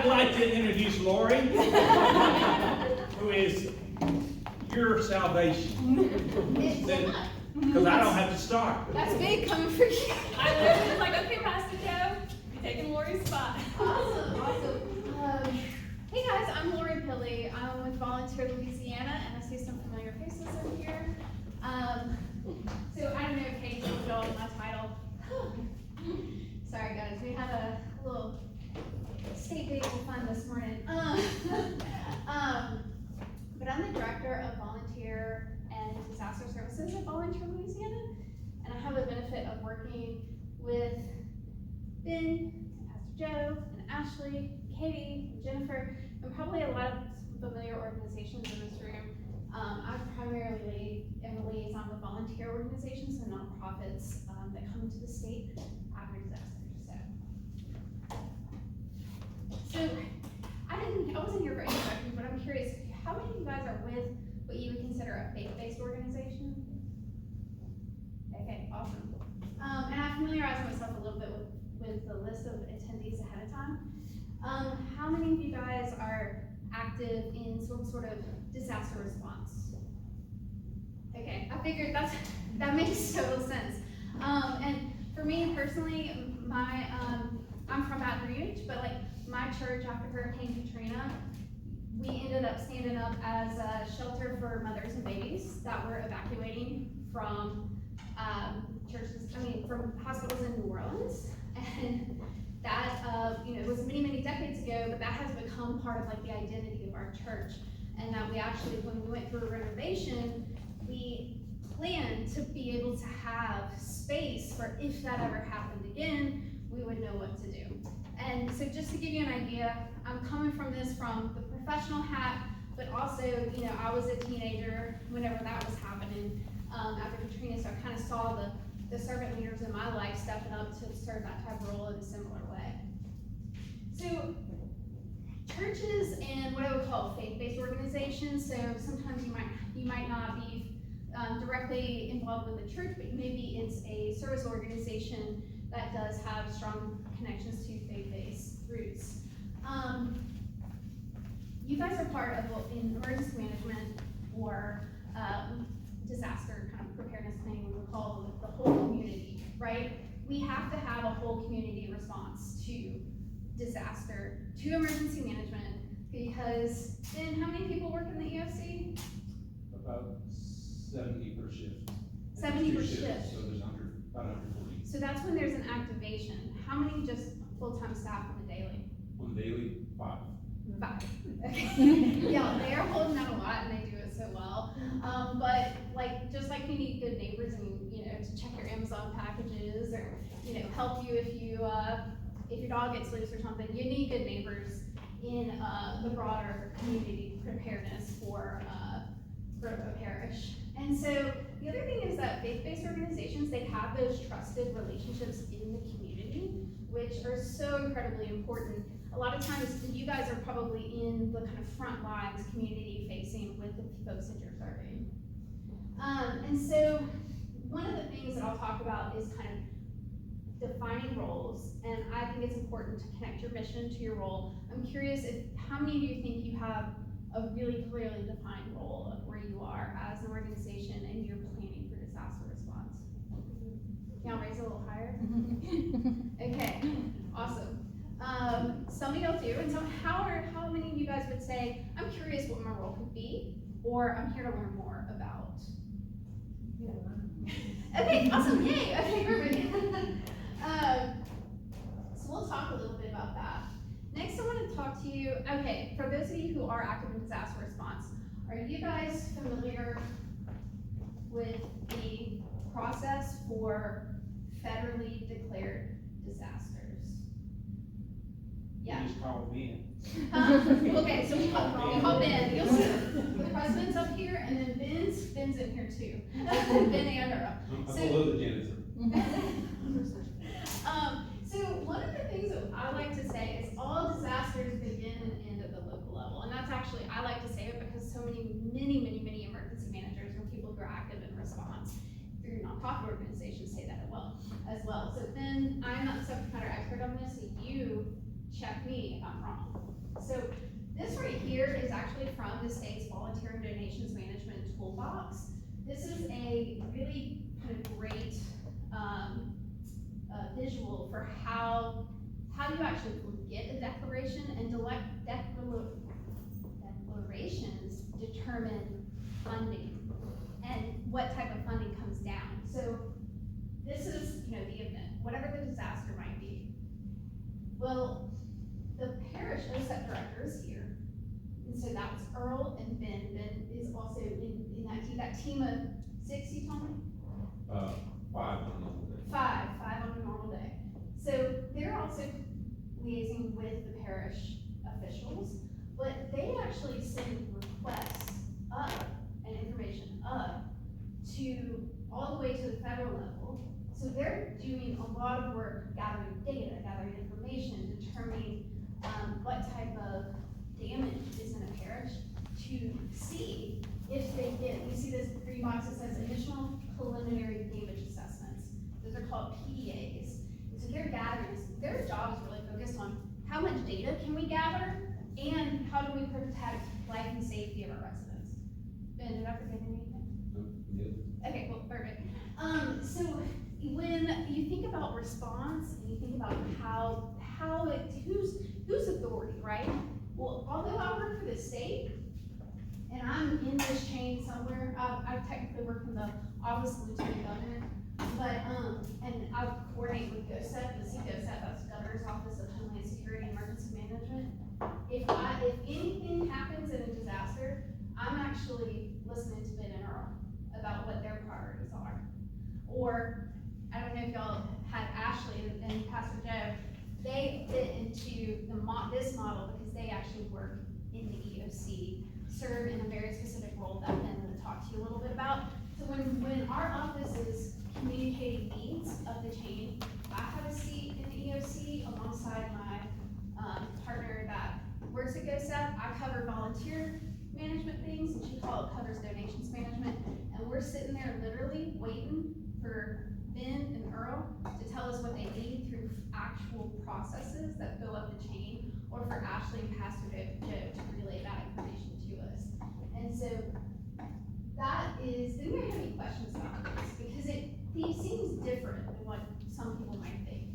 I'd like to introduce Lori, who is your salvation. Because I don't have to start. That's big coming from you. I literally was like, okay, Pastor Joe, you're taking Lori's spot. Awesome, awesome. Hey guys, I'm Lori Pilley. I'm with Volunteer Louisiana, and I see some familiar faces in here. So I don't know if Katie told y'all my title. Sorry guys, we had a little state day fun this morning. But I'm the director of volunteer and disaster services at Volunteer Louisiana, and I have the benefit of working with Ben, Pastor Joe, and Ashley, Katie, and Jennifer, and probably a lot of familiar organizations in this room. I primarily am a liaison with volunteer organizations and nonprofits that come into the state after disasters. So I wasn't here for introductions, but I'm curious, how many of you guys are with what you would consider a faith-based organization? Okay, awesome. And I familiarized myself a little bit with the list of attendees ahead of time. How many of you guys are active in some sort of disaster response? Okay, I figured that makes total sense. And for me personally, I'm from Baton Rouge, but like my church after Hurricane Katrina, we ended up standing up as a shelter for mothers and babies that were evacuating from from hospitals in New Orleans. And that, it was many, many decades ago, but that has become part of like the identity of our church. And that we actually, when we went through a renovation, we planned to be able to have space for if that ever happened again, we would know what to do. And so just to give you an idea, I'm coming from this from the professional hat, but also, I was a teenager whenever that was happening after Katrina, so I kind of saw the servant leaders in my life stepping up to serve that type of role in a similar way. So churches and what I would call faith-based organizations, so sometimes you might not be directly involved with the church, but maybe it's a service organization that does have strong connections to faith-based roots. You guys are part of in emergency management or disaster kind of preparedness planning, we would call the whole community, right? We have to have a whole community response to disaster, to emergency management, because then how many people work in the EOC? About 70 per shift. 70 per Two shifts, shift. So there's about 140. So that's when there's an activation. How many just full-time staff on the daily? On the daily, 5. 5. Okay. Yeah, they are holding out a lot and they do it so well. But just like you need good neighbors and to check your Amazon packages or help you if your dog gets loose or something, you need good neighbors in the broader community preparedness for a parish. And so the other thing is that faith-based organizations, they have those trusted relationships in the community, which are so incredibly important. A lot of times you guys are probably in the kind of front lines, community facing with the folks that you're serving. And so one of the things that I'll talk about is kind of defining roles, and I think it's important to connect your mission to your role. I'm curious how many of you think you have a really clearly defined role of where you are as an organization and you're planning for disaster response? Can y'all raise it a little higher? Okay, awesome. Some of y'all do, and so how many of you guys would say, I'm curious what my role could be, or I'm here to learn more about? Okay, awesome, yay, okay, perfect. So we'll talk a little bit about that. Next, I want to talk to you, okay, for those of you who are active in disaster response, are you guys familiar with the process for federally declared disasters? Yeah. You just call me Okay, so we call Ben. You'll see the president's up here, and then Ben's in here too. Ben Anderup. I'm below the janitor. So one of the things that I like to say is all disasters begin and end at the local level, and that's actually, I like to say it because so many emergency managers and people who are active in response through nonprofit organizations say that as well. So then I'm not the subject matter expert on this, so you check me if I'm wrong. So this right here is actually from the state's volunteer and donations management toolbox. This is a really kind of great visual for how you actually get a declaration, and declarations determine funding and what type of funding comes down. So this is, the event, whatever the disaster might be. Well, the parish OSEP director is here, and so that's Earl and Ben. Ben is also in that team of 6, you told me? 5 on normal day. Five on a normal day. So they're also liaising with the parish officials, but they actually send requests up and information up to all the way to the federal level. So they're doing a lot of work gathering data, gathering information, determining what type of damage is in a parish to see if they get, you see this green box that says initial preliminary damage assessments. Those are called PDAs. And so they're gathering, their job is really focused on how much data can we gather and how do we protect life and safety of our residents. Ben, did I forget anything? Okay, well, perfect. So when you think about response and you think about whose authority, right? Well, although I work for the state and I'm in this chain somewhere, I technically work in the Office of Lieutenant Governor, but, and I coordinate with GOSEP, the CGOSEP, that's Governor's Office of Homeland Security and Emergency Management. If anything happens in a disaster, I'm actually listening to Ben and Earl about what their priorities are. Or, I don't know if y'all had Ashley and Pastor Joe, they fit into this model because they actually work in the EOC, serve in a very specific role that Ben will talk to you a little bit about. So when our office is communicating needs of the chain, I have a seat in the EOC alongside my partner that works at GOSEP. I cover volunteer management things, and she covers donations management. And we're sitting there literally waiting for Ben and Earl to tell us what they need through actual processes that go up the chain, or for Ashley and Pastor Joe to relay that information to us. And so that is, does anybody have any questions about this? Because it seems different than what some people might think.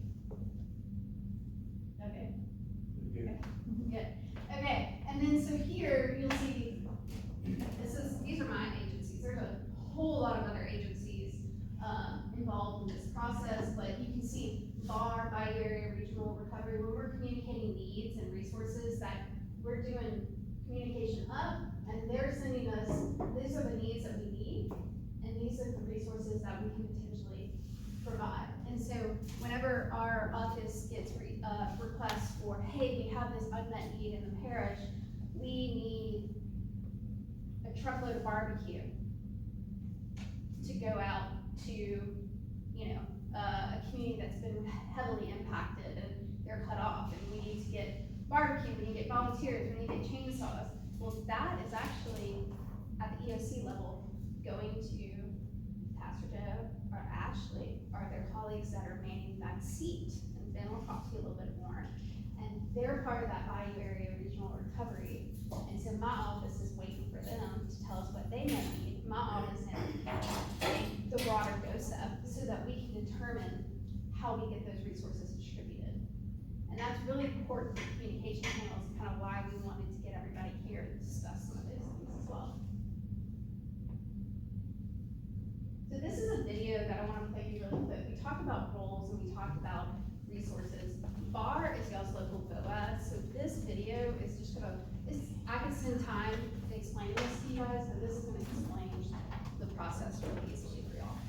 Okay. Good. Okay, and then so here you'll see, these are my agencies. There's a whole lot of other agencies involved in this process, but you can see BAR, Bayou Area Regional Recovery, where we're communicating needs and resources that we're doing communication up, and they're sending us, these are the needs that we need, and these are the resources that we can potentially provide. And so whenever our office gets requests for, hey, we have this unmet need in the parish, we need a truckload of barbecue to go out to, a community that's been heavily impacted and they're cut off, and we need to get barbecue, we need to get volunteers, we need to get chainsaws. Well, that is actually at the EOC level going to Pastor Joe or Ashley or their colleagues that are manning that seat, and Ben will talk to you a little bit more. And they're part of that Bayou Area Regional Recovery, and so my office is waiting for them to tell us what they may need. My office and the broader GOSEP, so that we can determine how we get those resources distributed. And that's really important for communication channels, and kind of why we wanted to get everybody here to discuss some of those things as well. So this is a video that I want to play you really quick. We talked about roles and we talked about resources. BAR is y'all's local BOA, so this video is just gonna, I could spend time to explain this to you guys, but this is gonna explain the process really easily for y'all.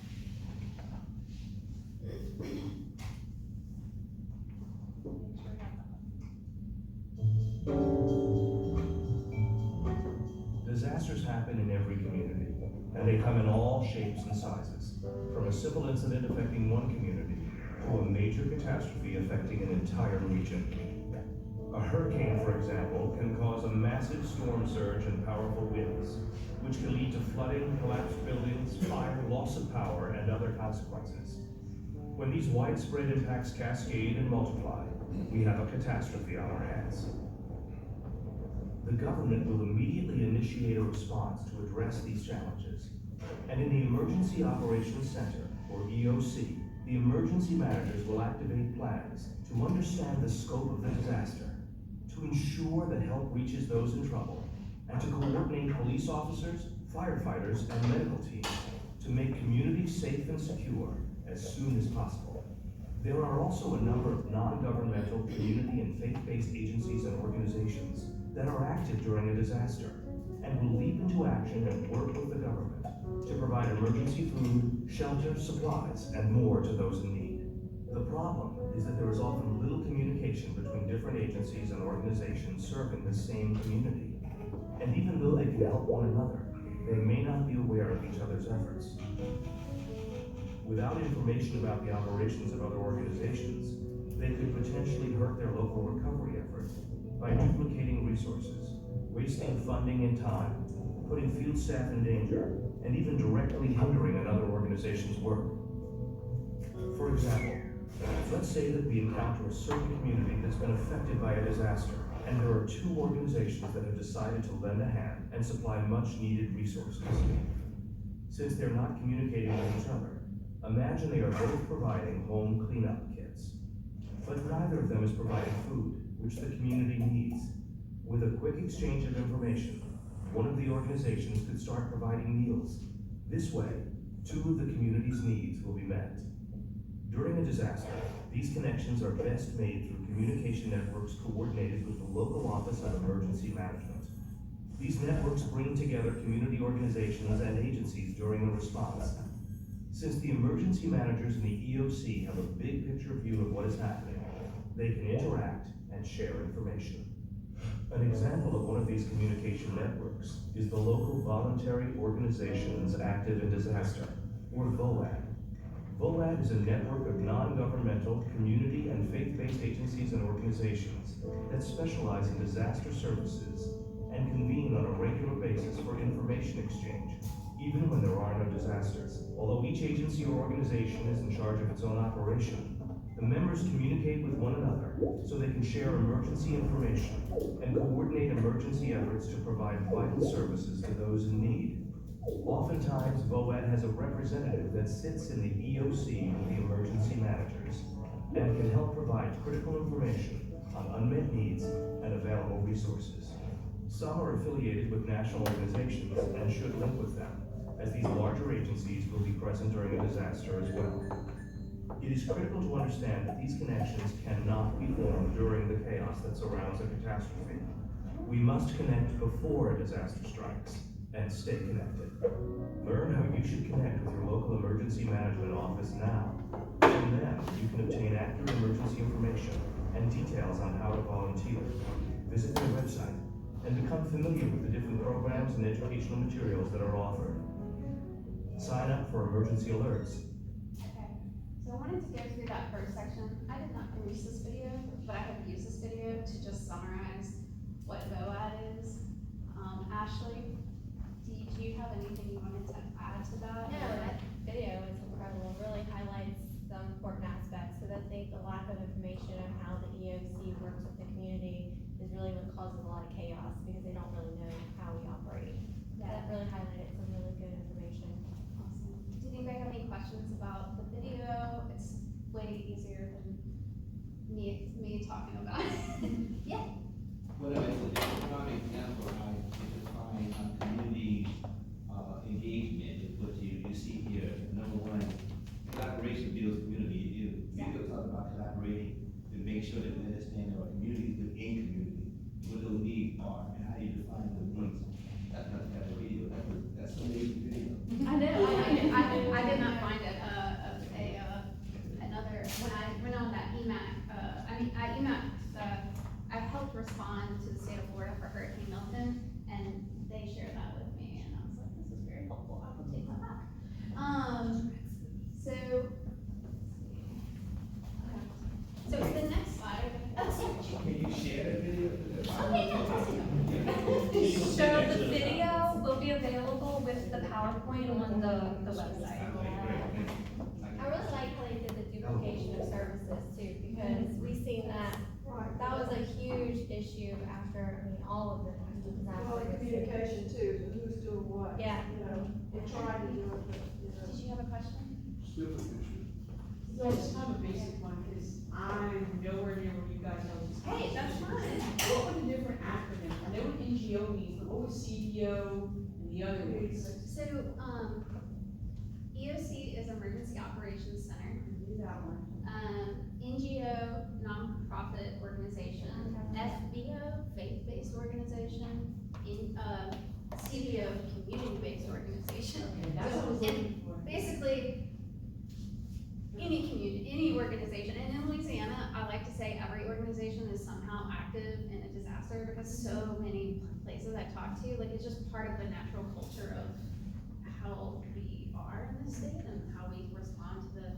Disasters happen in every community, and they come in all shapes and sizes, from a simple incident affecting one community to a major catastrophe affecting an entire region. A hurricane, for example, can cause a massive storm surge and powerful winds, which can lead to flooding, collapsed buildings, fire, loss of power, and other consequences. When these widespread impacts cascade and multiply, we have a catastrophe on our hands. the government will immediately initiate a response to address these challenges. And in the Emergency Operations Center, or EOC, the emergency managers will activate plans to understand the scope of the disaster, to ensure that help reaches those in trouble, and to coordinate police officers, firefighters, and medical teams to make communities safe and secure as soon as possible. There are also a number of non-governmental, community, and faith-based agencies and organizations that are active during a disaster and will leap into action and work with the government to provide emergency food, shelter, supplies, and more to those in need. The problem is that there is often little communication between different agencies and organizations serving the same community. And even though they can help one another, they may not be aware of each other's efforts. Without information about the operations of other organizations, they could potentially hurt their local recovery efforts by duplicating resources, wasting funding and time, putting field staff in danger, and even directly hindering another organization's work. For example, let's say that we encounter a certain community that's been affected by a disaster, and there are two organizations that have decided to lend a hand and supply much needed resources. Since they're not communicating with each other, imagine they are both providing home cleanup kits. But neither of them is providing food, which the community needs. With a quick exchange of information, one of the organizations could start providing meals. This way, two of the community's needs will be met. During a disaster, these connections are best made through communication networks coordinated with the local Office of Emergency Management. These networks bring together community organizations and agencies during a response. Since the emergency managers in the EOC have a big picture view of what is happening, they can interact and share information. An example of one of these communication networks is the Local Voluntary Organizations Active in Disaster, or VOAD. VOAD is a network of non-governmental, community, and faith-based agencies and organizations that specialize in disaster services and convene on a regular basis for information exchange, even when there are no disasters. Although each agency or organization is in charge of its own operation, the members communicate with one another so they can share emergency information and coordinate emergency efforts to provide vital services to those in need. Oftentimes, VOAD has a representative that sits in the EOC with the emergency managers and can help provide critical information on unmet needs and available resources. Some are affiliated with national organizations and should link with them, as these larger agencies will be present during a disaster as well. It is critical to understand that these connections cannot be formed during the chaos that surrounds a catastrophe. We must connect before a disaster strikes and stay connected. Learn how you should connect with your local emergency management office now. From them, you can obtain accurate emergency information and details on how to volunteer. Visit their website and become familiar with the different programs and educational materials that are offered. Sign up for emergency alerts. Okay, so I wanted to go through that first section. I did not produce this video, but I have used this video to just summarize what VOAD is. Ashley, do you have anything you wanted to add to that? No, that video is incredible. It really highlights the important aspects, because I think the lack of information on how the EOC works with the community is really what causes a lot of chaos, because they don't really know how we operate. So that really highlighted some really good information. Awesome. Did anybody have any questions about the video? It's way easier than me talking about it. Yeah. Well, it's a prime example of how you define community engagement is what you see here. Number one, collaboration builds community. You talk about collaborating to make sure that we understand our communities within community, what those needs are, and how you define those needs. That's not that video. That's an amazing video. I know. I did not find it. Another when I went on that I helped respond to the state of Florida for Hurricane Milton, and they shared that with me, and I was like, this is very helpful. I will take that back. So the next slide. Can you share that video? So the video will be available with the PowerPoint on the website. I really like how they did the duplication of services too, because we've seen that Right. That was a huge issue after, I mean, all of the Well, disasters. communication too, to who's doing what. Yeah. You know, and trying to do it, but, you know. Did you have a question? So I just have a basic one, because I'm nowhere near where you guys are. with this Hey, that's conversation. fine. What were the different acronyms? I know what NGO means, but what was CPO and the other ones? So, EOC is Emergency Operations Center. Do that one. NGO, nonprofit organization. FBO, faith-based organization. CBO, community-based organization. Okay, that's what I was looking for. Basically, any community, any organization, and in Louisiana, I like to say every organization is somehow active in a disaster, because so many places I talk to, like, it's just part of the natural culture of how we are in this state and how we respond to the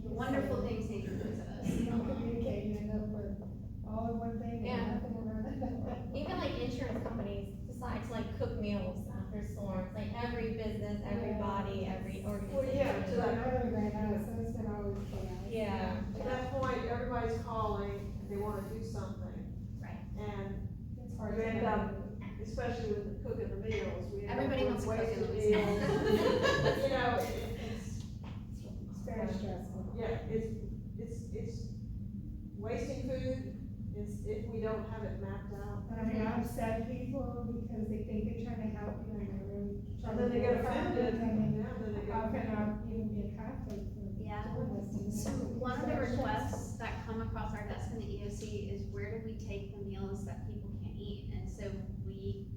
wonderful things nature brings us. Communicating and up with all in one thing Yeah. and nothing around. Even like insurance companies decide to like cook meals after storms, like every business, everybody, every organization. Well, yeah, to that, So it's been always chaos. Yeah. to that point, everybody's calling, they wanna do something. Right. And It's hard you to end know. up, especially with the cooking the meals, we end up Everybody with wants to cook in wasted Louisiana. meals. You know, it's, It's very stressful. yeah, it's wasting food, if we don't have it mapped out. And I mean, I've upset people because they think they're trying to help you and they're really And trying then to. they get do something, offended, and then yeah, then they get how can offended. I even be a conflict for Yeah. doing this? And So it's one of the very stressful. requests that come across our desk in the EOC is, where do we take the meals that people can't eat? And so we've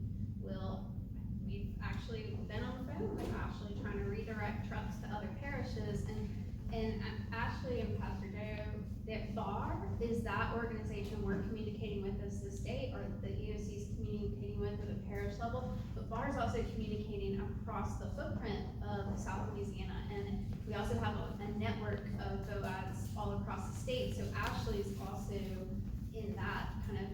actually been on the phone with Ashley, trying to redirect trucks to other parishes, and Ashley and Pastor Joe, that BAR is that organization we're communicating with as the state, or the EOC is communicating with at the parish level, but BAR is also communicating across the footprint of South Louisiana, and we also have a network of VOADs all across the state, so Ashley's also in that kind of,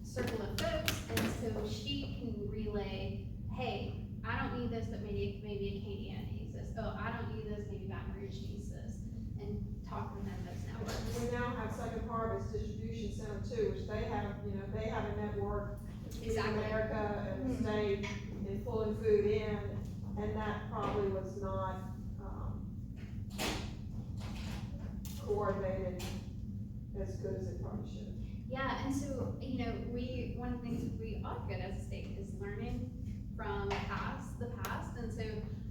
circle of folks, and so she can relay, hey, I don't need this, but maybe Acadiana needs this, oh, I don't need this, maybe Baton Rouge needs this, and talk with them those networks. We now have Second Harvest Distribution Center too, which they have, you know, they have a network in Exactly. America and the state in pulling food in, and that probably was not, coordinated as good as it probably should. Yeah, and so, one of the things we are good as a state is learning from the past, and so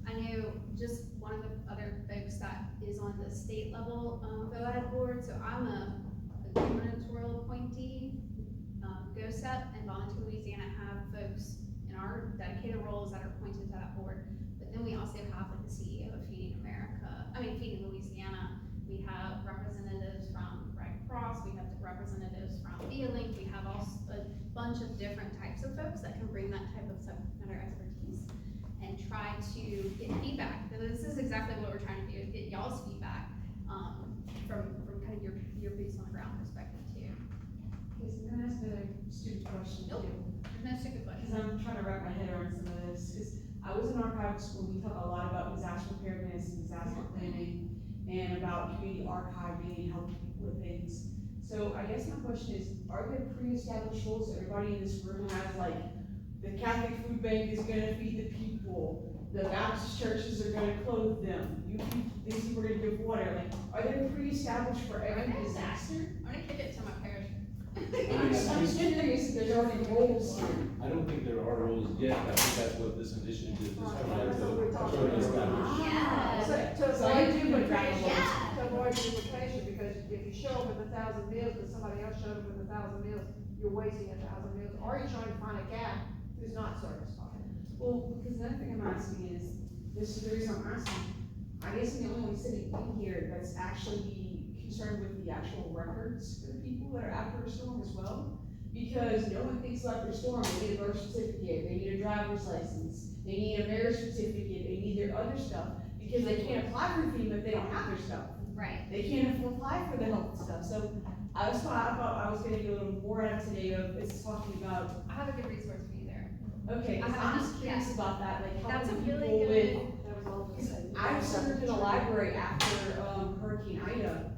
I know just one of the other folks that is on the state level, VOAD board, so I'm a gubernatorial appointee. GOSEP and Volunteer Louisiana have folks in our dedicated roles that are appointed to that board, but then we also have like the CEO of Feeding Louisiana. We have representatives from Red Cross, we have representatives from ViaLink, we have a bunch of different types of folks that can bring that type of subject matter expertise and try to get feedback. So this is exactly what we're trying to do, is get y'all's feedback, from kind of your boots on the ground perspective too. Okay, so can I ask another stupid question Nope. too? There's no stupid Because question. I'm trying to wrap my head around some of this, because I was in our private school, we talk a lot about disaster preparedness and disaster planning, and about community archiving and helping people with things. So I guess my question is, are there pre-established rules that everybody in this room has, like, the Catholic food bank is gonna feed the people, the Baptist churches are gonna clothe them, these people are gonna give water, like, are there pre-established for every disaster? I'm gonna kick it to my parish. I'm just curious if there's already rules here. I don't think there are rules yet, I think that's what this initiative is trying That's what we're to talking try to about. establish. Yeah. To So I avoid do would duplication, Yeah. to avoid duplication, because if you show up with 1,000 meals, but somebody else showed up with 1,000 meals, you're wasting 1,000 meals, or you're trying to find a gap who's not satisfied. Well, because another thing I'm asking is, this is the reason I'm asking, I guess I'm the only one sitting in here that's actually concerned with the actual records for the people that are after a storm as well. Because no one thinks about their storm, they need a birth certificate, they need a driver's license, they need a marriage certificate, they need their other stuff, because they can't apply for FEMA if they don't have their stuff. Right. They can't apply for the health stuff, so I thought I was getting a little more out of today of, it's talking about, I have a good resource for you there. okay, 'cause I'm just curious about that, like That's a helping really people good. with. That was all I'm Because saying. I served in a library after, Hurricane Ida,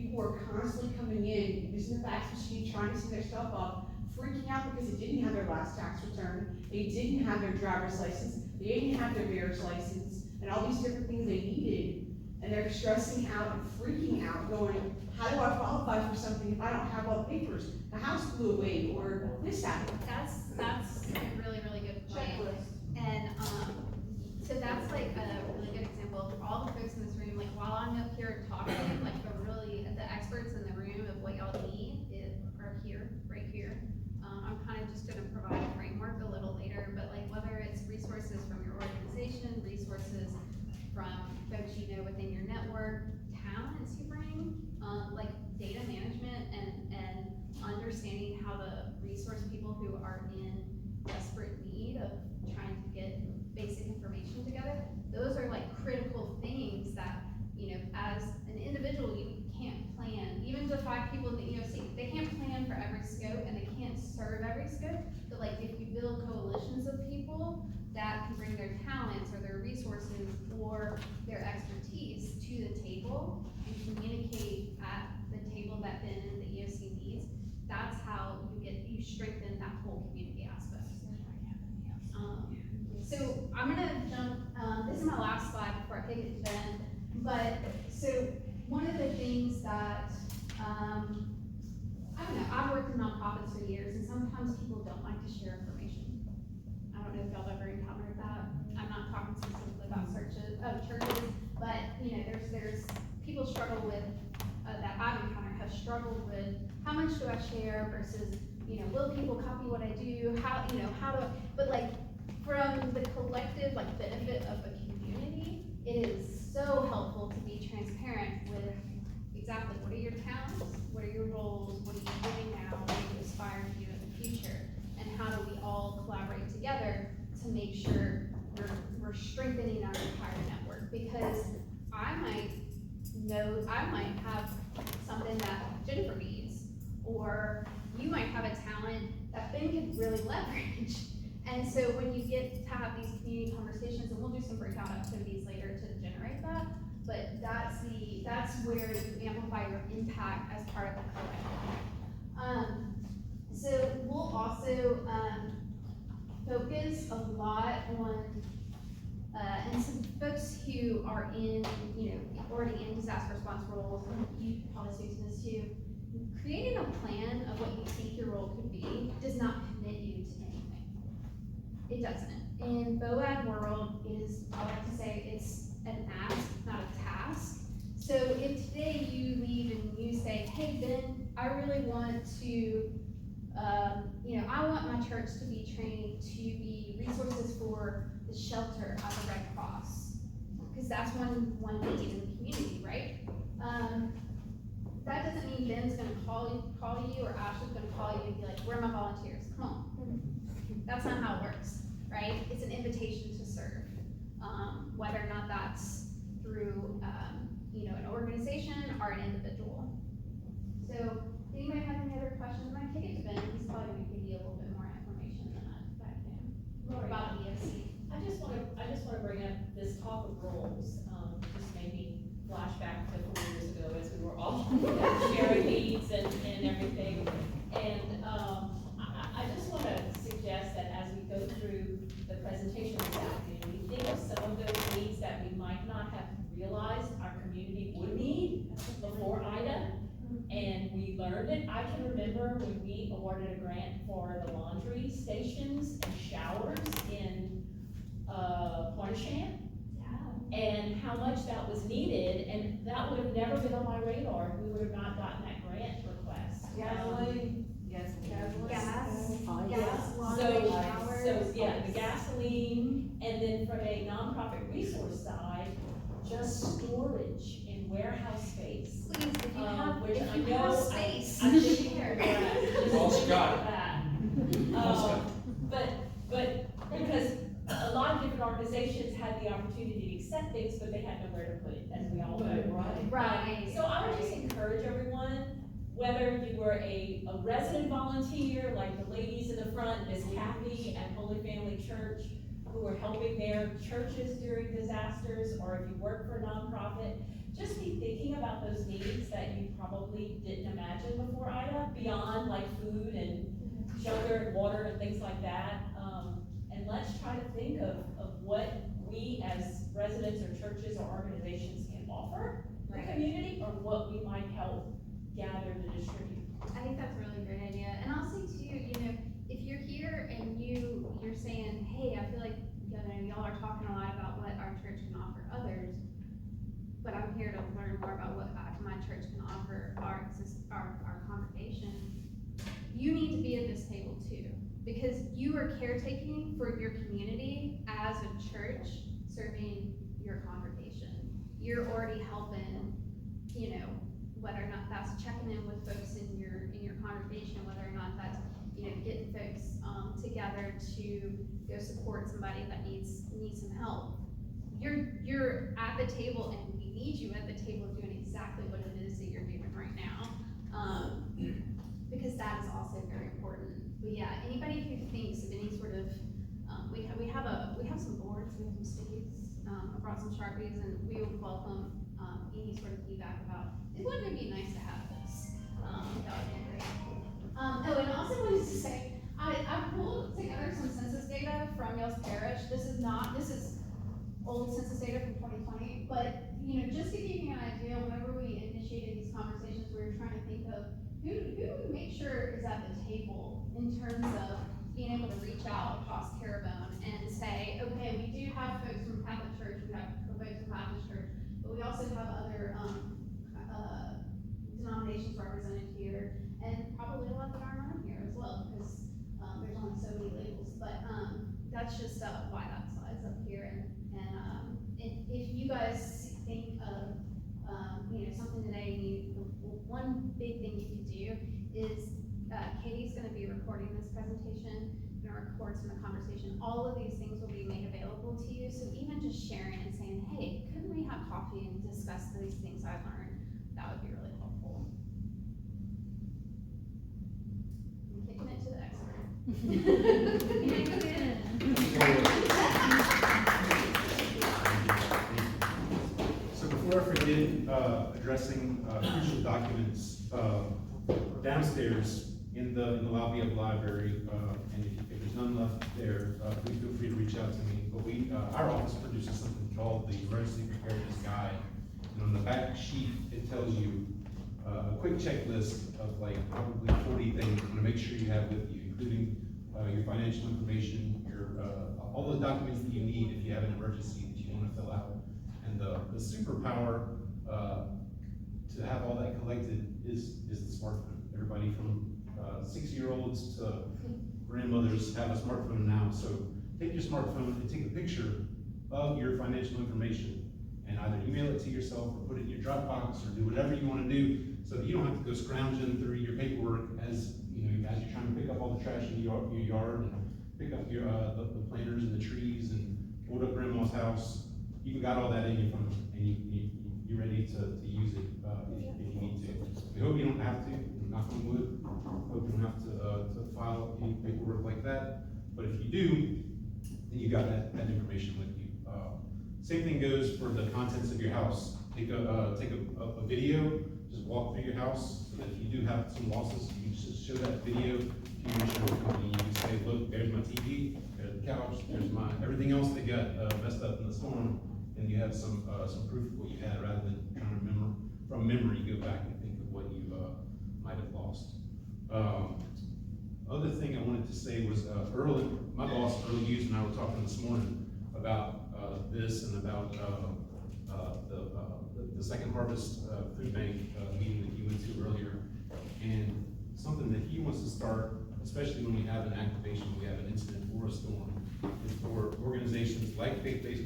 people were constantly coming in, using the fax machine, trying to send their stuff up, freaking out because they didn't have their last tax return, they didn't have their driver's license, they didn't have their mayor's license, and all these different things they needed, and they're stressing out and freaking out, going, how do I qualify for something if I don't have all the papers? The house blew away, or this happened. That's a really, really good point. Checklist. And, so that's like a really good example for all the folks in this room, like while I'm up here talking, like the experts in the room of what y'all need are here, right here. I'm kind of just gonna provide a framework a little later, but like whether it's resources from your organization, resources from folks you know within your network, talents you bring, like data management and understanding how to resource people who are in desperate need of trying to get basic information together. Those are like critical things that, you know, as an individual, you can't plan. Even the 5 people in the EOC, they can't plan for every scope and they can't serve every scope. But like if you build coalitions of people that can bring their talents or their resources or their expertise to the table and communicate at the table that then the EOC needs, that's how you strengthen that whole community aspect. So I'm gonna jump, this is my last slide before I kick it to Ben, but so one of the things that, I don't know, I've worked in nonprofits for years and sometimes people don't like to share information. I don't know if y'all ever encountered that. I'm not talking specifically about churches, but you know, there's people struggle with, that I've encountered have struggled with how much do I share versus, you know, will people copy what I do? How, you know, how do I, but like, from the collective like benefit of a community, it is so helpful to be transparent with exactly what are your talents, what are your roles, what are you doing now, what do you aspire to do in the future, and how do we all collaborate together to make sure we're strengthening our entire network. Because I might have something that Jennifer needs, or you might have a talent that Ben could really leverage. And so when you get to have these community conversations, and we'll do some breakout activities later to generate that, but that's where you amplify your impact as part of the collective. So we'll also focus a lot on, and some folks who are in, you know, already in disaster response roles, and you probably speak to this too, creating a plan of what you think your role could be does not commit you to anything. It doesn't. In BOAD world, it is, I like to say, it's an ask, not a task. So if today you leave and you say, hey Ben, I really want to, you know, I want my church to be trained to be resources for the shelter at the Red Cross, because that's one need in the community, right? That doesn't mean Ben's gonna call you, or Ashley's gonna call you and be like, where are my volunteers? Come on. That's not how it works, right? It's an invitation to serve, whether or not that's through, you know, an organization or an individual. So, anybody have any other questions? I might kick it to Ben. He's probably gonna give you a little bit more information than I can about EOC. I just wanna bring up this talk of roles, just made me flashback to 4 years ago as we were all sharing needs and everything. And, I just wanna suggest that as we go through the presentation this afternoon, we think of some of those needs that we might not have realized our community would need before Ida, and we learned it. I can remember when we awarded a grant for the laundry stations and showers in Cornishan, and how much that was needed, and that would have never been on my radar if we would have not gotten that grant request. Gasoline. So, yeah, the gasoline, and then from a nonprofit resource side, just storage in warehouse space. Please, if you have, Which if I you know, have space, I'm thinking share. Well, Scott. But because a lot of different organizations had the opportunity to accept things, but they had nowhere to put it, as we all know. Right. So I would just encourage everyone, whether you were a resident volunteer, like the ladies in the front, Miss Kathy at Holy Family Church, who were helping their churches during disasters, or if you work for a nonprofit, just be thinking about those needs that you probably didn't imagine before Ida, beyond like food and shelter and water and things like that. And let's try to think of what we as residents or churches or organizations can offer the community, or what we might help gather to distribute. I think that's a really great idea, and I'll say too, you know, if you're here and you're saying, hey, I feel like, you know, y'all are talking a lot about what our church can offer others, but I'm here to learn more about what my church can offer our congregation, you need to be at this table too, because you are caretaking for your community as a church, serving your congregation. You're already helping, you know, whether or not that's checking in with folks in your congregation, whether or not that's, you know, getting folks together to go support somebody that needs some help. You're at the table, and we need you at the table doing exactly what it is that you're doing right now, because that is also very important. But yeah, anybody who thinks of any sort of, we have some boards, we have some stickies, I brought some Sharpies, and we would welcome any sort of feedback about, wouldn't it be nice to have this? That would be great. Oh, and I also wanted to say, I pulled together some census data from Yale's Parish. This is old census data from 2020, but, you know, just to give you an idea, whenever we initiated these conversations, we were trying to think of who we make sure is at the table in terms of being able to reach out across Terrebonne and say, okay, we do have folks from Catholic Church, we have folks from Baptist Church, but we also have other denominations represented here, and probably a lot that aren't on here as well, because there's only so many labels. But that's just why that slide's up here. And if you guys think of you know, something today, one big thing you could do is Katie's going to be recording this presentation, going to record some of the conversation. All of these things will be made available to you. So even just sharing and saying, hey, couldn't we have coffee and discuss these things I learned? That would be really helpful. I'm kicking it to the expert. So before I forget, addressing crucial documents, downstairs in the lobby of the library, and if there's none left there, please feel free to reach out to me. But our office produces something called the Emergency Preparedness Guide. And on the back sheet, it tells you a quick checklist of like probably 40 things you want to make sure you have with you, including your financial information, your all the documents that you need if you have an emergency that you want to fill out. And the superpower to have all that collected is the smartphone. Everybody from 6-year-olds to grandmothers have a smartphone now. So take your smartphone and take a picture of your financial information and either email it to yourself or put it in your Dropbox or do whatever you want to do so that you don't have to go scrounging through your paperwork as as you're trying to pick up all the trash in your yard and pick up your the planters and the trees and hold up grandma's house. You got all that in your phone and you're ready to use it if you need to. We hope you don't have to. Knock on wood. Hope you don't have to file any paperwork like that. But if you do, then you got that information with you. Same thing goes for the contents of your house. Take a video, just walk through your house, so that if you do have some losses, you can just show that video to your insurance company. You can say, look, there's my TV, there's the couch, there's my everything else that got messed up in the storm, and you have some proof of what you had, rather than trying to remember from memory. Go back and think of what you might have lost. Other thing I wanted to say was my boss Earl Hughes and I were talking this morning about this and about the Second Harvest Food Bank meeting that you went to earlier, and something that he wants to start, especially when we have an activation, we have an incident or a storm, is for organizations like faith-based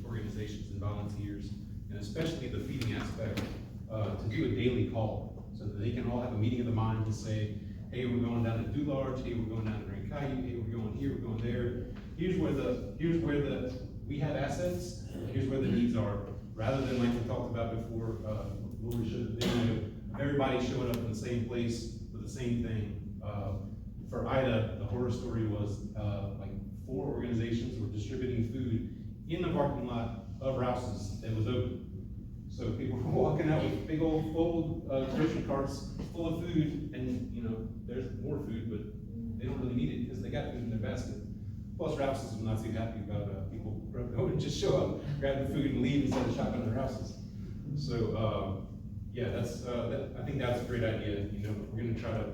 organizations and volunteers, and especially the feeding aspect, to do a daily call, so that they can all have a meeting of the mind and say, hey, we're going down to Dularge, hey, we're going down to Grand Caillou, hey, we're going here, we're going there. Here's where we have assets, here's where the needs are, rather than like we talked about before, what we should have been, everybody showing up in the same place with the same thing. For Ida, the horror story was like 4 organizations were distributing food in the parking lot of Rouse's that was open. So people were walking out with big old full, grocery carts full of food, and, you know, there's more food, but they don't really need it because they got food in their basket. Plus, Rouse's was not too happy about, people going and just show up, grab the food and leave instead of shopping at their houses. So, yeah, that's, I think that's a great idea. You know, we're gonna try to,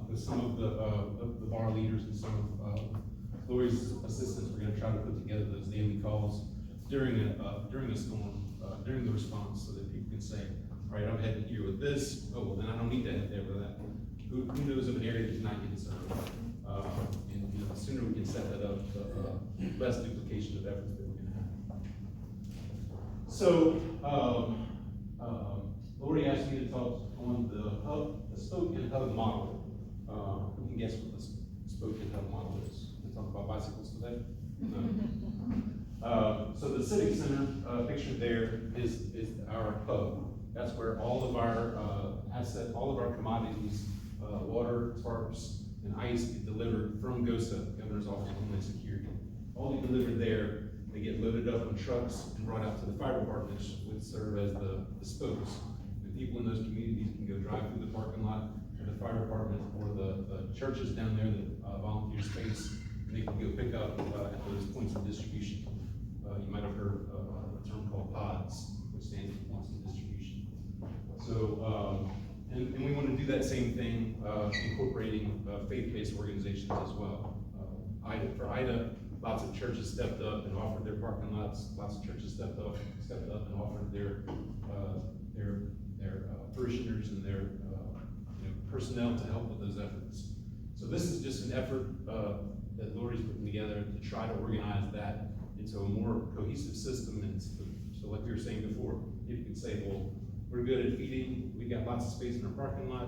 with some of the bar leaders and some of, Lori's assistants, we're gonna try to put together those daily calls during a storm, during the response, so that people can say, all right, I'm heading here with this, oh, well, then I don't need to head there with that. Who knows of an area that's not getting served? And, you know, the sooner we can set that up, the less duplication of efforts that we're gonna have. So, Lori asked me to talk on the spoke and hub model. You can guess what the spoke and hub model is. We talk about bicycles today. So the Civic Center pictured there is our hub. That's where all of our all of our commodities, water, tarps, and ice get delivered from GOSA, Governor's Office of Homeland Security. All get delivered there. They get loaded up on trucks and brought out to the fire departments, which serve as the spokes. The people in those communities can go drive through the parking lot of the fire department or the churches down there that volunteer space, and they can go pick up at those points of distribution. You might have heard a term called PODS, which stands for points of distribution. So, and we want to do that same thing, incorporating faith-based organizations as well. For IDA, lots of churches stepped up and offered their parking lots. Lots of churches stepped up and offered their parishioners and their personnel to help with those efforts. So this is just an effort that Lori's putting together to try to organize that into a more cohesive system. And so like we were saying before, you can say, well, we're good at feeding, we've got lots of space in our parking lot,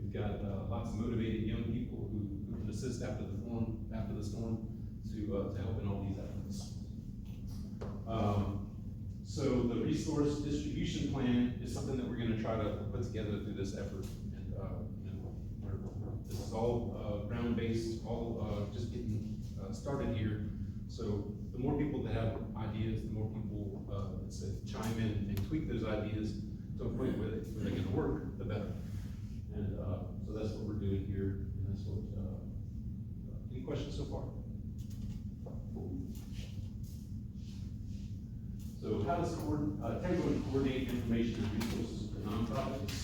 we've got lots of motivated young people who can assist after the storm to help in all these efforts. So the resource distribution plan is something that we're going to try to put together through this effort. And this is all ground-based, all just getting started here. So the more people that have ideas, the more people that chime in and tweak those ideas to a point where they're going to work, the better. And so that's what we're doing here. And that's what. Any questions so far? So how does Timberland coordinate information and resources with the nonprofits?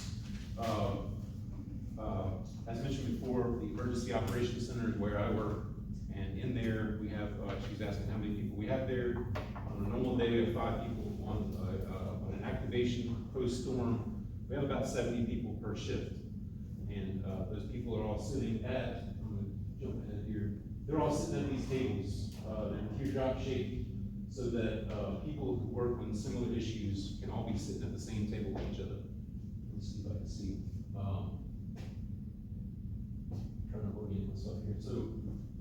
As mentioned before, the Emergency Operations Center is where I work, and in there we have, she's asking how many people we have there. On a normal day, we have 5 people. On an activation post-storm, we have about 70 people per shift. And those people are all sitting at, I'm gonna jump ahead here, they're all sitting at these tables, they're teardrop shaped, so that people who work on similar issues can all be sitting at the same table with each other. Let's see if I can see. Trying to orient myself here. So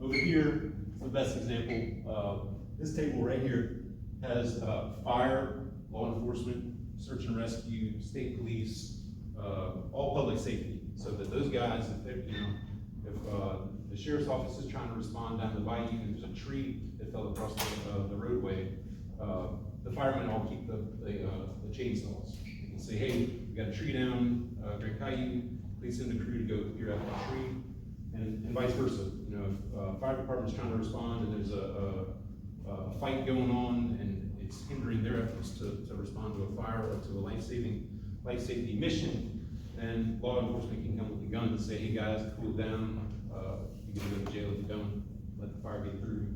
over here, the best example, this table right here has fire, law enforcement, search and rescue, state police, all public safety. So that those guys, if they're, if the sheriff's office is trying to respond down the bayou and there's a tree that fell across the roadway, the firemen all keep the chainsaws. They can say, hey, we got a tree down Grand Caillou, please send a crew to go clear out the tree, and vice versa. If fire department's trying to respond and there's a fight going on and it's hindering their efforts to respond to a fire or to a life safety mission, then law enforcement can come with a gun and say, hey guys, cool down, you're gonna go to jail if you don't let the fire get through.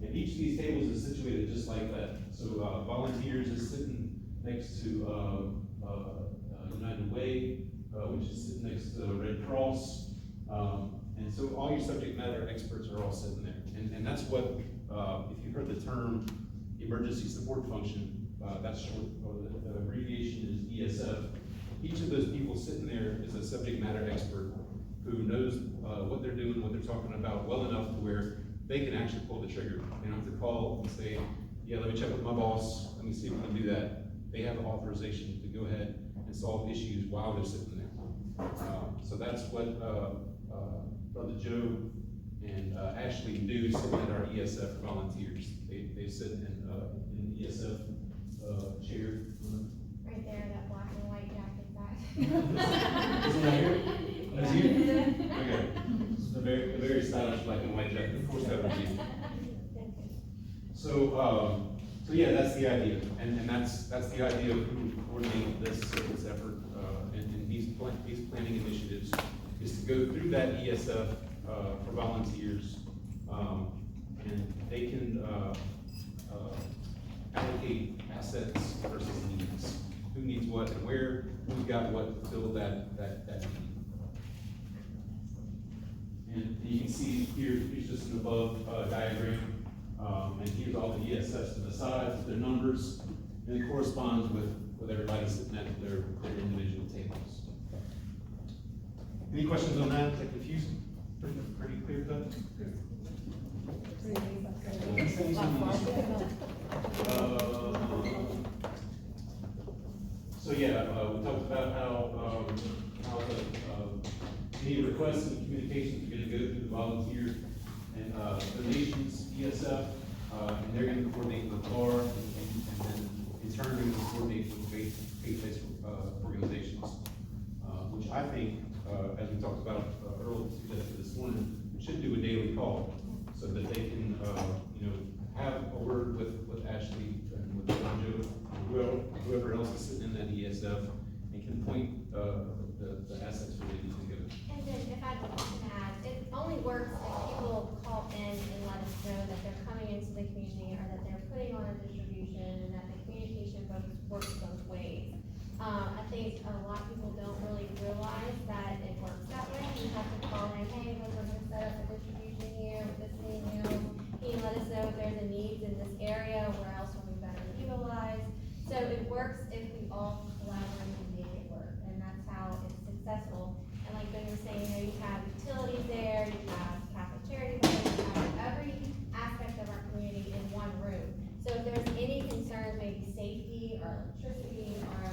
And each of these tables is situated just like that. So volunteers is sitting next to United Way, which is sitting next to Red Cross. And so all your subject matter experts are all sitting there. And that's what, if you've heard the term emergency support function, that's short, or the abbreviation is ESF. Each of those people sitting there is a subject matter expert who knows what they're doing, what they're talking about well enough to where they can actually pull the trigger. They don't have to call and say, yeah, let me check with my boss, let me see if we can do that. They have the authorization to go ahead and solve issues while they're sitting there. So that's what Brother Joe and Ashley do, sitting at our ESF volunteers. They sit in ESF chair. Right there, that black and white jacket back. This one right here? That's you? Okay. The very stylish black and white jacket, of course that would be. So, so yeah, that's the idea, and that's the idea of who would coordinate this effort, and these planning initiatives, is to go through that ESF, for volunteers, and they can, allocate assets versus needs. Who needs what and where, who's got what to fill that need. And you can see here's just an above, diagram. And here's all the ESFs to the sides, their numbers, and it corresponds with everybody sitting at their individual tables. Any questions on that? Is that confusing? Pretty clear cut? So yeah, we talked about how the any requests and communications are gonna go through the volunteer and donations, ESF, and they're gonna coordinate with LAR, and then in turn, they're gonna coordinate with faith-based organizations, which I think, as we talked about earlier this morning, should do a daily call, so that they can, have a word with Ashley and with John Joe, whoever else is sitting in that ESF, and can point the assets where they need to go. And then if I can add, it only works if people call in and let us know that they're coming into the community or that they're putting on a distribution and that the communication works both ways. I think a lot of people don't really realize that it works that way. You have to call in, hey, we're gonna set up a distribution here with this many meals. Can you let us know if there's a need in this area, where else will be better utilized? So it works if we all collaborate and make it work, and that's how it's successful. And like Ben was saying, you have utilities there, you have Catholic Charity there, you have every aspect of our community in one room. So if there's any concerns, maybe safety or electricity or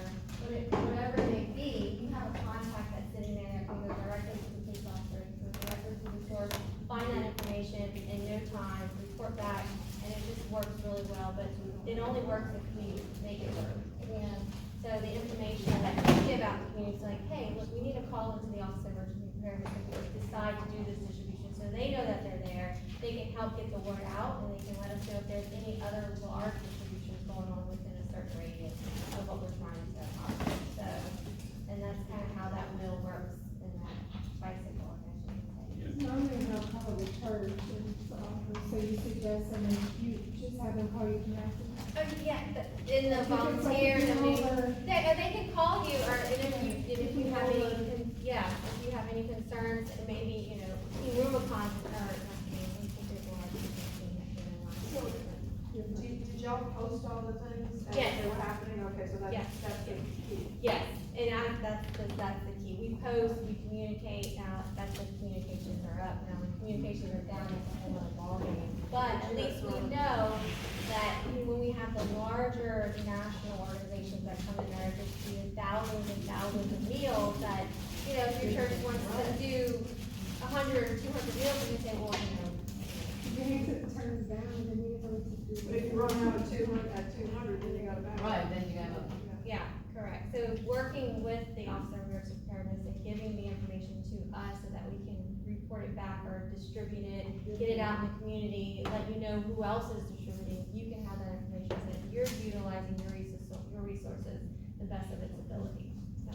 whatever it may be, you have a contact that's sitting there that can go directly to the police officer, go directly to the source, find that information in no time, report back, and it just works really well. But it only works if we make it work. And so the information that we give out to the community is like, hey, look, we need to call into the Office of Emergency Preparedness if we decide to do this distribution. So they know that they're there, they can help get the word out, and they can let us know if there's any other large distributions going on within a certain radius of what we're trying to accomplish. So, and that's kind of how that wheel works in that bicycle, I should say. Normally they'll call the church and so you suggest them, you just have them call you directly? Oh, yeah, in the volunteers, I mean, they can call you, or if you have any, if you have any concerns, maybe, Team Rubicon, or, Did y'all post all the things as Yes. they were happening? Okay, so Yes. that's the key. yes, and that's the key. We post, we communicate, now, that's when communications are up, now when communications are down, it's a whole other ballgame. But at least we know that when we have the larger national organizations that come in there, distributing thousands and thousands of meals, that, if your church wants to do 100 or 200 meals, and you say, well, You hate to turn it down, then you have to do. But if you run out of 200, then you gotta back. Right, then you gotta. yeah, correct. So working with the Office of Emergency Preparedness and giving the information to us so that we can report it back or distribute it, get it out in the community, let you know who else is distributing. You can have that information so that you're utilizing your resources the best of its ability. So.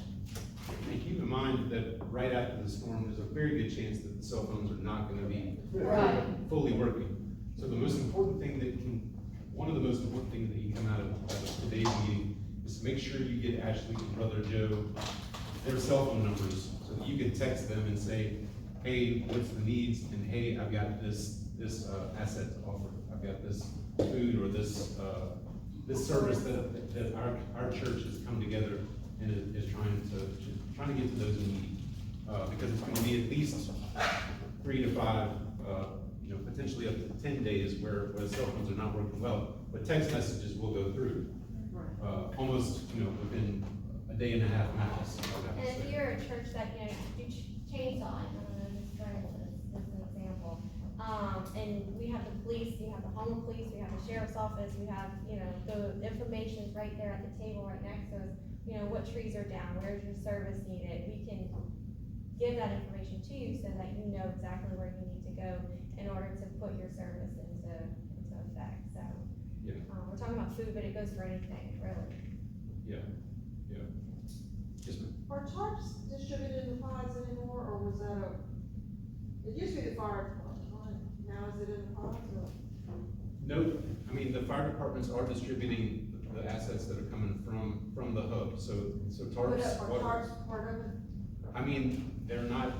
And keep in mind that right after the storm, there's a very good chance that the cell phones are not gonna be Right. fully working. So the most important thing one of the most important things that you come out of today's meeting is to make sure you get Ashley and Brother Joe their cell phone numbers, so that you can text them and say, hey, what's the needs, and hey, I've got this asset to offer. I've got this food or this service that our church has come together and is trying to get to those in need. Because it's gonna be at least 3 to 5, potentially up to 10 days where cell phones are not working well, but text messages will go through. Almost, within a day and a half max. And if you're a church that, do chainsaw, I don't know, just trying this as an example. And we have the police, we have the Homeland Police, we have the sheriff's office, we have, you know, the information's right there at the table right next to us. You know, what trees are down, where's your service needed, we can give that information to you so that you know exactly where you need to go in order to put your service into effect, so. Yeah. We're talking about food, but it goes for anything, really. Yeah. Yes, ma'am. Are tarps distributed in the pods anymore, or was that it used to be the fire department, right? Now is it in the pods, or? No, I mean, the fire departments are distributing the assets that are coming from the hub, so tarps. Are tarps part of it? I mean, they're not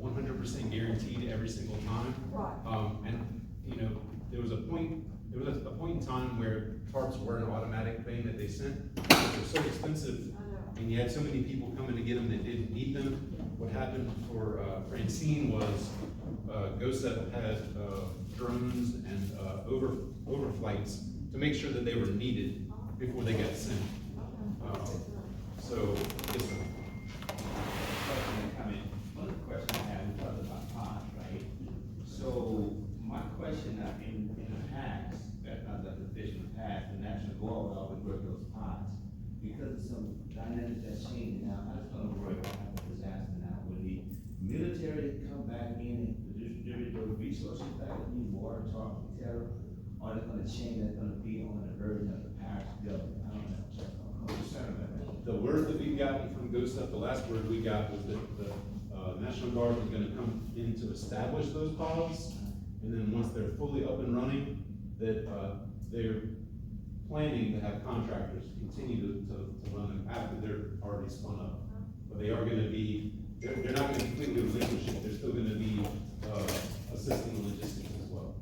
100% guaranteed every single time. Right. And, you know, there was a point in time where tarps were an automatic thing that they sent, because they're so expensive, I know. and you had so many people coming to get them that didn't need them. What happened for Francine was, GOSEP had drones and overflights to make sure that they were needed before they got sent. So, yes, ma'am. Question and comment. One of the questions I had, we talked about ponds, right? So, my question, in the past, not that the fish in the past, the National Guard would always work those ponds. Because of some dynamics that's changing now, I just don't know where we're going to have a disaster now. Will the military come back in and distribute those resources back to the water, talk, et cetera? Or is it gonna change, that's gonna be on the burden of the parish government? I don't know. I'm concerned about that. The word that we've gotten from GOSEP, the last word we got was that the National Guard was gonna come in to establish those pods. And then once they're fully up and running, that they're planning to have contractors continue to run them after they're already spun up. But they are gonna be, they're not gonna completely relinquish it, they're still gonna be assisting the logistics as well.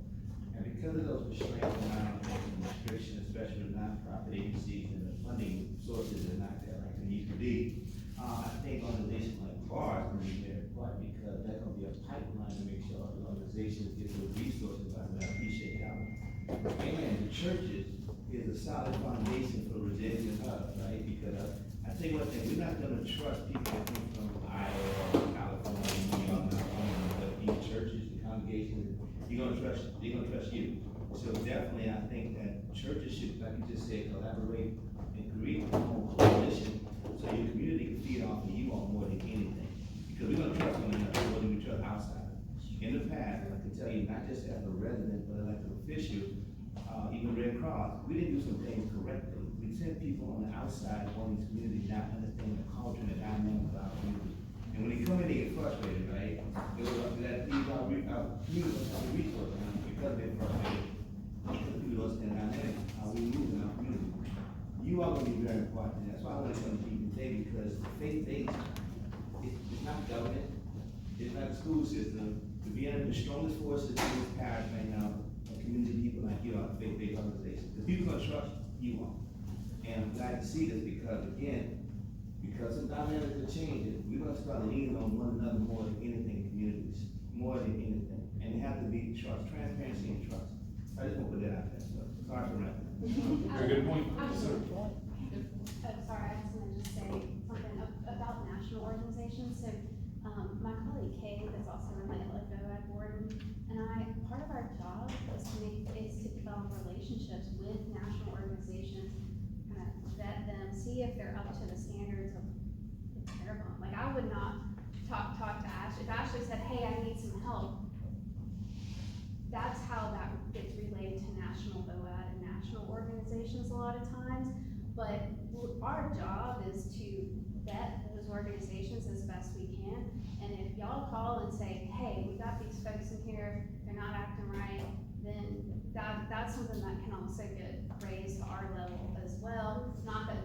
And because of those restraints around and restrictions, especially with nonprofit agencies and the funding sources are not there like they used to be, I think organizations like BARS will be very important because that's gonna be a pipeline to make sure the organizations get those resources. I appreciate that. And the churches is a solid foundation for resilient hub, right? Because I tell you one thing, we're not gonna trust people that come from Iowa or California, New York, but these churches, the congregations, they're gonna trust you. So definitely, I think that churches should, like you just said, collaborate and create a whole coalition, so your community can feed off of you on more than anything. Because we're gonna trust one another more than we trust outsiders. In the past, I can tell you, not just as a resident, but like an official, even Red Cross, we didn't do some things correctly. We sent people on the outside of these communities not understanding the culture and the dynamics of our community. And when they come in, they get frustrated, right? They will let these our communities have a resource now because they're frustrated. Because people don't understand dynamics, how we move in our community. You are going to be very important, and that's why I want to come to you today, because faith-based, it's not government, it's not the school system. To be under the strongest forces in this parish right now, are community people like you are, faith-based organizations. The people are going to trust you all. And I'm glad to see this because, again, because some dynamics are changing, we're going to start leaning on one another more than anything in communities, more than anything. And it has to be trust, transparency and trust. I just want to put that out there, so sorry for that. Very good point. Yes, sir. Sorry, I just wanted to say something about national organizations. So, my colleague Kay is also on the LA VOAD board, and part of our job is to develop relationships with national organizations, kind of vet them, see if they're up to the standards of Terrebonne. Like, I would not talk to Ash, if Ashley said, hey, I need some help, that's how that gets relayed to national VOAD and national organizations a lot of times. But our job is to vet those organizations as best we can. And if y'all call and say, hey, we've got these folks in here, they're not acting right, then that's something that can also get raised to our level as well. Not that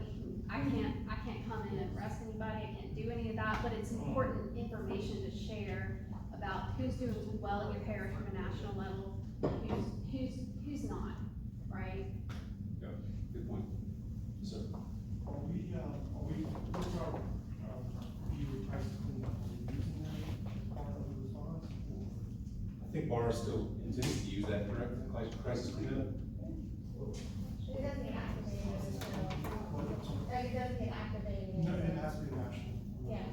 I can't come in and arrest anybody, I can't do any of that, but it's important information to share about who's doing well in your parish from a national level, who's not, right? Yeah, good point. Yes, sir. What's our view of crisis cleanup? Are we using that part of the response? I think BAR still intends to use that, correct? Crisis cleanup? It doesn't get activated until, it doesn't get activated. No, it has to be national. Yeah.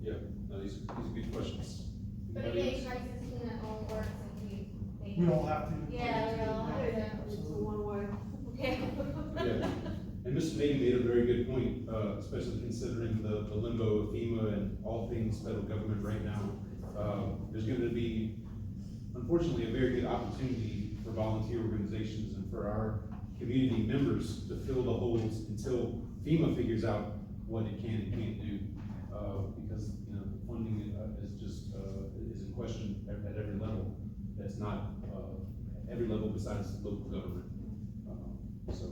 Yeah, no, these are good questions. But Anybody EA else? crisis cleanup only works if We don't have to. Yeah, we don't have to. It's a one-way. Yeah, and Mr. Nady made a very good point, especially considering the limbo of FEMA and all things federal government right now. There's gonna be, unfortunately, a very good opportunity for volunteer organizations and for our community members to fill the holes until FEMA figures out what it can and can't do. Because, you know, the funding is just, is in question at every level. That's not, every level besides local government. So,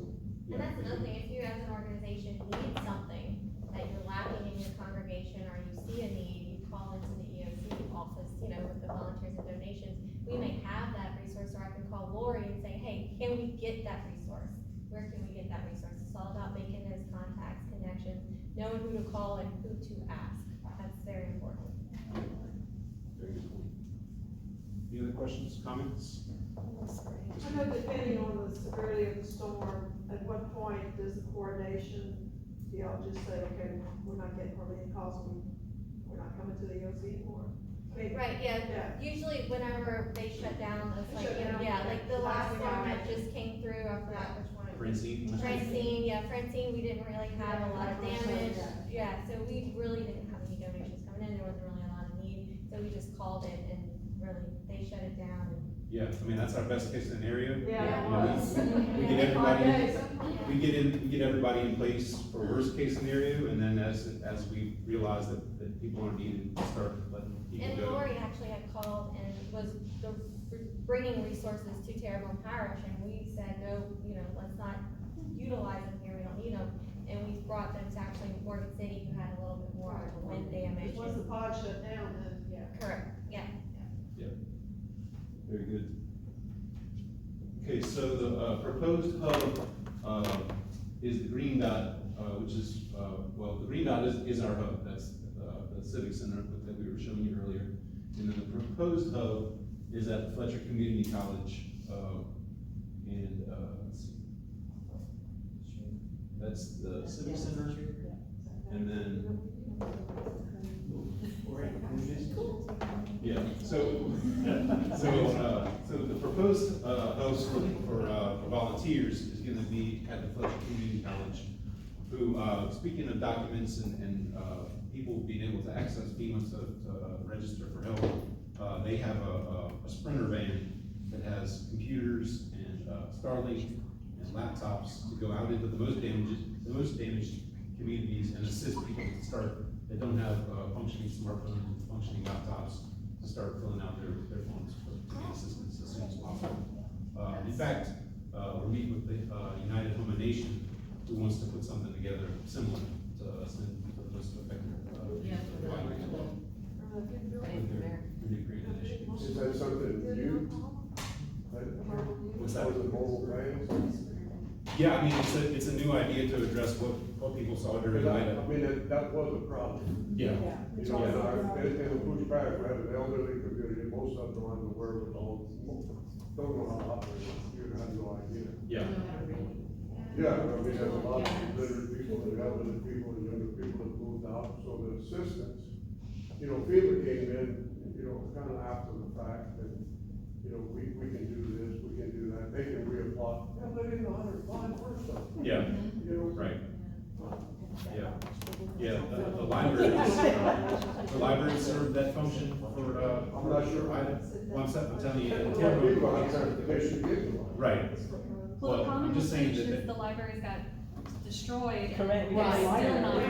yeah. And that's another thing, if you as an organization need something that you're lacking in your congregation, or you see a need, you call into the EOC office, you know, with the volunteers and donations. We may have that resource, or I can call Lori and say, hey, can we get that resource? Where can we get that resource? It's all about making those contacts, connections, knowing who to call and who to ask. That's very important. Very good point. Any other questions, comments? I know depending on the severity of the storm, at what point does the coordination, do y'all just say, okay, we're not getting hardly any calls, we're not coming to the EOC anymore? I mean, Right, yeah, Yeah. usually whenever they shut down, it's like, Shut down. yeah, like the last Last storm one. that just came through, I forgot which one. Francine? Francine, we didn't really have a lot of damage, yeah, so we really didn't have any donations coming in, there wasn't really a lot of need, so we just called it and really, they shut it down and. Yeah, I mean, that's our best case scenario. Yeah, You know, it was. we get everybody, we get everybody in place for worst case scenario, and then as we realize that people aren't needed, we start letting people And go. Lori actually had called and was bringing resources to Terrebonne Parish, and we said, no, you know, let's not utilize them here, we don't need them. And we brought them to actually Morgan City, who had a little bit more wind damage. Once the pod shut down, then, yeah. Correct, yeah. Very good. Okay, so the proposed hub is the green dot, which is, well, the green dot is our hub. That's the Civic Center that we were showing you earlier. And then the proposed hub is at Fletcher Community College. And let's see. That's the Civic Center. And then, yeah, so the proposed host for volunteers is gonna be at the Fletcher Community College, who, speaking of documents and people being able to access FEMA to register for help, they have a Sprinter van that has computers and Starlink and laptops to go out into the most damaged communities and assist people to start, that don't have functioning smartphones and functioning laptops, to start filling out their forms for get assistance as soon as possible. In fact, we're meeting with the United Home and Nation, who wants to put something together similar to us and for the most effective. Is that something new? What's that? Was it mobile vans? Yeah, I mean, it's a new idea to address what people saw during Because Ida. I mean, that was a problem. Yeah. You know, and I push back, we have an elderly community, most of them aren't aware of it all, don't know how to operate a computer, have no idea. Yeah. Yeah, I mean, there's a lot of literate people, and elderly people, and younger people that moved out, so the assistance, you know, FEMA came in, you know, kind of after the fact, and, you know, we can do this, we can do that, they can reapply, and they didn't know how to apply for stuff. Yeah, You know? right. Yeah, yeah, the library served that function for, I'm not sure. Ida. Well, I'm telling you, A lot of people have transportation to get to one. right. Well, the Well, common I'm just saying mistake is that, the libraries got destroyed. Correct. We're still not. We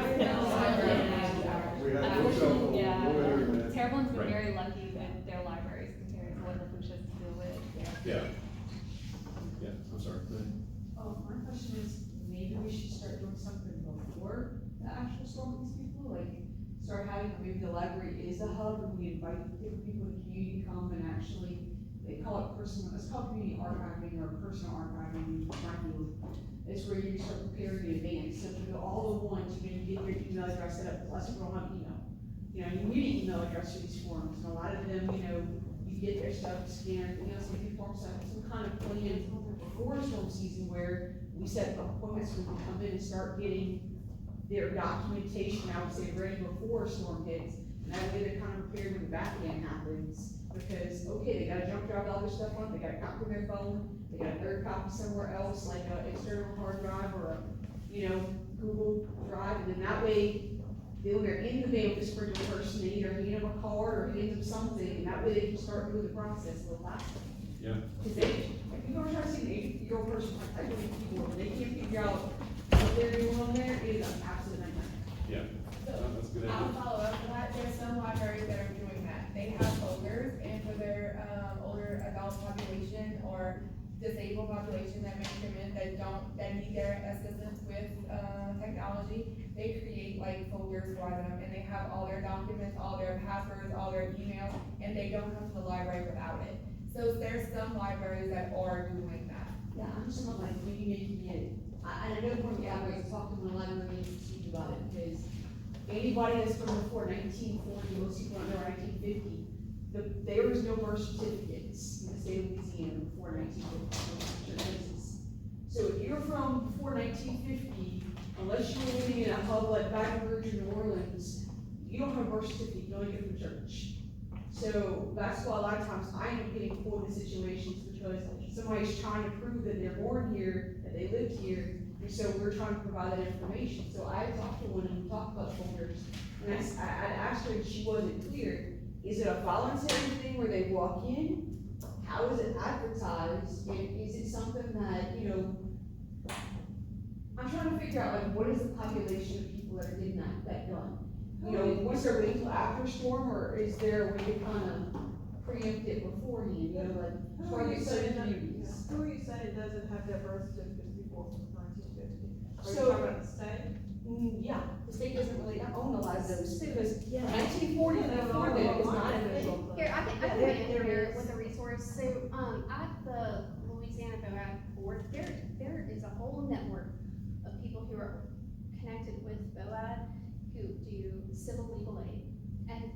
had no cell phone, no Yeah, internet. Terrebonne's been Right. very lucky with their libraries compared to what the Lucia's deal with. yeah. Yeah, I'm sorry. Go ahead. My question is, maybe we should start doing something before the actual storm hits people, like, start having, maybe the library is a hub, and we invite different people in the community to come and actually, they call it personal, it's called community archiving or personal archiving, it's where you start preparing in advance, so if you go all at once, you get your email address set up, plus we don't have email. You know, you need an email address for these forms, and a lot of them, you know, you get their stuff scanned, you know, some people forms have some kind of plan before storm season where we set appointments when we come in and start getting their documentation, I would say, ready before a storm hits. And that way they're kind of prepared when the back end happens, because, okay, they gotta jump drive all their stuff on, they got a copy on their phone, they got a third copy somewhere else, like a external hard drive or a, Google Drive, and then that way, when they're in the mail, this particular person, they either hand them a card or hand them something, and that way they can start doing the process a little faster. Yeah. Cause if you go try to see an 80-year-old person like type on the keyboard, and they can't figure out what they're doing on there, it is an absolute nightmare. Yeah, that's a good I'll idea. follow up on that, there's some libraries that are doing that, they have folders, and for their, older adult population or disabled population that may come in that need their assistance with, technology, they create like folders for them, and they have all their documents, all their passwords, all their emails, and they don't come to the library without it. So there's some libraries that are doing that. Yeah, I'm just not like, maybe making it, and I know one of the libraries, talked to one librarian and speak about it, because anybody that's from before 1940, most people don't know 1950, there was no birth certificates in the state of Louisiana before 1950. So if you're from before 1950, unless you were living in a hub like Baton Rouge or New Orleans, you don't have a birth certificate, you only get it from church. So that's why a lot of times I end up getting pulled in situations because somebody's trying to prove that they're born here, that they lived here, and so we're trying to provide that information. So I talked to one and we talked about folders, and I asked her and she wasn't clear. Is it a voluntary thing where they walk in? How is it advertised? And is it something that, I'm trying to figure out like what is the population of people that are getting that done? Was there a wait till after storm, or is there a way to kind of preempt it beforehand, Who are you saying communities? Who are you saying doesn't have their birth certificates before 1950? Are you So- talking about the state? Yeah, the state doesn't really own a lot of those, because Yeah. 1940, before that, it was not official. Here, I can there answer here is. with a resource, so, at the Louisiana BOAD board, there is a whole network of people who are connected with BOAD, who do civil legal aid. And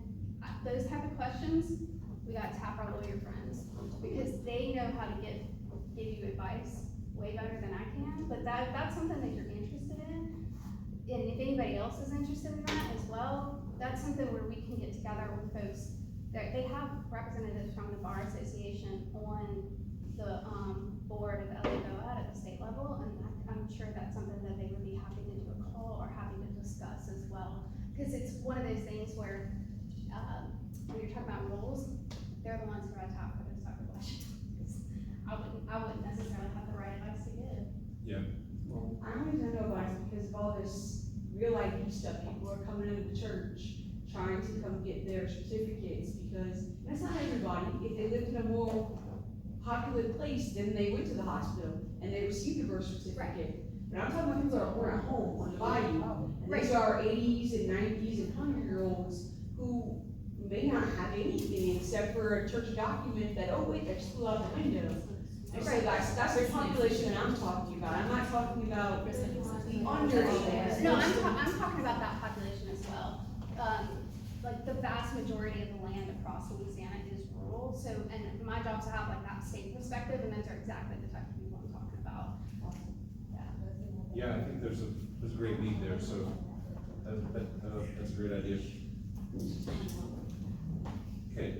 those type of questions, we gotta tap our lawyer friends, because they know how to give you advice way better than I can, but that's something that you're interested in. And if anybody else is interested in that as well, that's something where we can get together with folks. They have representatives from the Bar Association on the, board of LA BOAD at the state level, and I'm sure that's something that they would be happy to do a call or happy to discuss as well. Cause it's one of those things where, when you're talking about rules, they're the ones who I tap for those type of questions. 'Cause I wouldn't necessarily have the right advice to give. Well, I don't even know about it because of all this real ID stuff, people are coming into the church trying to come get their certificates, because that's not everybody. If they lived in a more populated place, then they went to the hospital and they received a birth certificate. But I'm talking about people that are born at home on the bayou, and these are 80s and 90s and 100-year-olds who may not have anything except for a church document that, oh wait, that just flew out the window. And so that's the population that I'm talking about. I'm not talking about the underage. No, I'm talking about that population as well. Like the vast majority of the land across Louisiana is rural, so, and my job's to have like that state perspective, and those are exactly the type of people I'm talking about. Yeah, I think there's a great need there, so that's a great idea. Okay.